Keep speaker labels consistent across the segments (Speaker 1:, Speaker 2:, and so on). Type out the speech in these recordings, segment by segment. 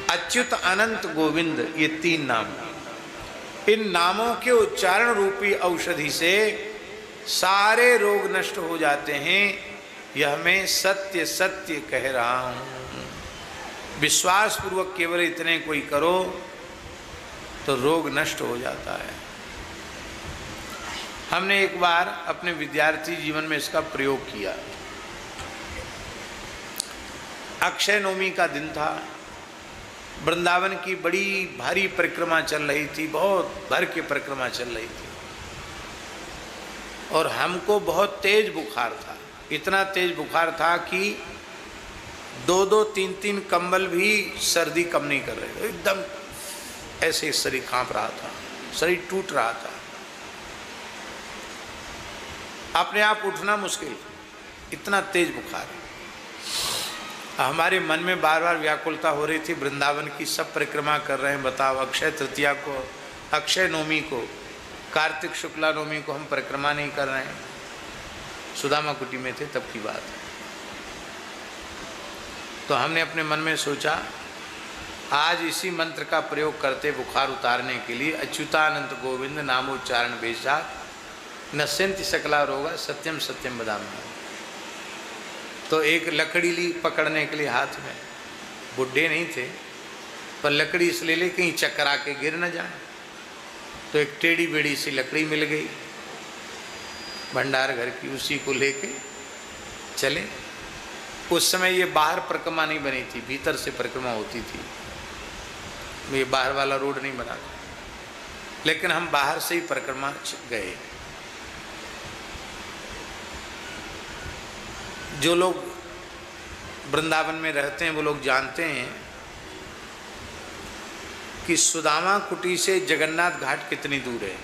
Speaker 1: अच्युत अनंत गोविंद, ये 3 नाम। इन नामों के उच्चारण रूपी औषधि से सारे रोग नष्ट हो जाते हैं। यह मैं सत्य सत्य कह रहा हूं। विश्वास पूर्वक केवल इतने कोई करो तो रोग नष्ट हो जाता है। हमने एक बार अपने विद्यार्थी जीवन में इसका प्रयोग किया। अक्षय नवमी का दिन था। वृंदावन की बड़ी भारी परिक्रमा चल रही थी, बहुत भर के परिक्रमा चल रही थी, और हमको बहुत तेज बुखार था। इतना तेज बुखार था कि 2-2, 3-3 कंबल भी सर्दी कम नहीं कर रहे थे। एकदम ऐसे शरीर कांप रहा था, शरीर टूट रहा था, अपने आप उठना मुश्किल, इतना तेज बुखार। हमारे मन में बार बार व्याकुलता हो रही थी, वृंदावन की सब परिक्रमा कर रहे हैं, बताओ अक्षय तृतीया को, अक्षय नवमी को, कार्तिक शुक्ला नवमी को हम परिक्रमा नहीं कर रहे हैं। सुदामा कुटी में थे तब की बात है। तो हमने अपने मन में सोचा आज इसी मंत्र का प्रयोग करते बुखार उतारने के लिए, अच्युतानंत गोविंद नामोच्चारण भेषजात नश्यन्ति सकला रोगा सत्यम सत्यम वदामि। तो एक लकड़ी ली पकड़ने के लिए हाथ में, बुढ़े नहीं थे पर लकड़ी इसलिए ले कहीं चकरा के गिर न जाए। तो एक टेढ़ी बेड़ी सी लकड़ी मिल गई भंडार घर की, उसी को लेके चले। उस समय ये बाहर परिक्रमा नहीं बनी थी, भीतर से परिक्रमा होती थी, ये बाहर वाला रोड नहीं बना था, लेकिन हम बाहर से ही परिक्रमा गए। जो लोग वृंदावन में रहते हैं वो लोग जानते हैं कि सुदामा कुटी से जगन्नाथ घाट कितनी दूर है।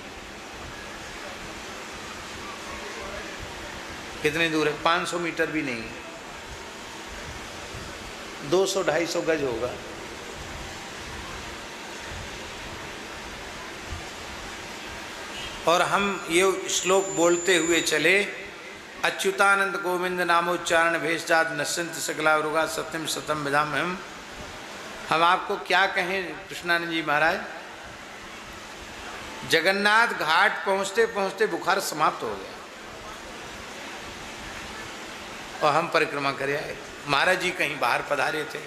Speaker 1: कितनी दूर है? 500 मीटर भी नहीं, 200-250 गज होगा। और हम ये श्लोक बोलते हुए चले, अच्युतानंद गोविंद नामोच्चारण भेषजात नश्यन्ति सकला रोगा सत्यम सत्यम वदामि। हम आपको क्या कहें कृष्णानंद जी महाराज, जगन्नाथ घाट पहुँचते पहुँचते बुखार समाप्त हो गया और हम परिक्रमा करे आए। महाराज जी कहीं बाहर पधारे थे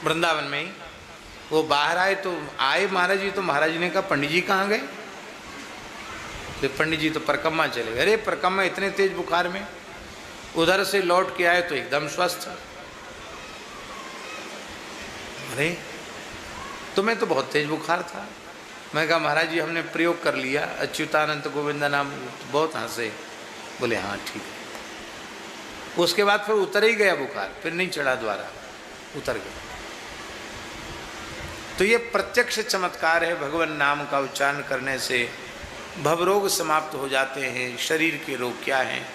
Speaker 1: वृंदावन में ही, वो बाहर आए तो आए महाराज जी, तो महाराज जी ने कहा पंडित जी कहाँ गए? तो पंडित जी तो परिक्रमा चले गए। अरे परिक्रमा इतने तेज बुखार में, उधर से लौट के आए तो एकदम स्वस्थ। अरे तुम्हें तो बहुत तेज बुखार था। मैं कहा महाराज जी हमने प्रयोग कर लिया अच्युतानंत गोविंद नाम। बहुत हंसे, बोले हाँ ठीक है। उसके बाद फिर उतर ही गया बुखार, फिर नहीं चढ़ा, दोबारा उतर गया। तो ये प्रत्यक्ष चमत्कार है, भगवान नाम का उच्चारण करने से भवरोग समाप्त हो जाते हैं। शरीर के रोग क्या हैं?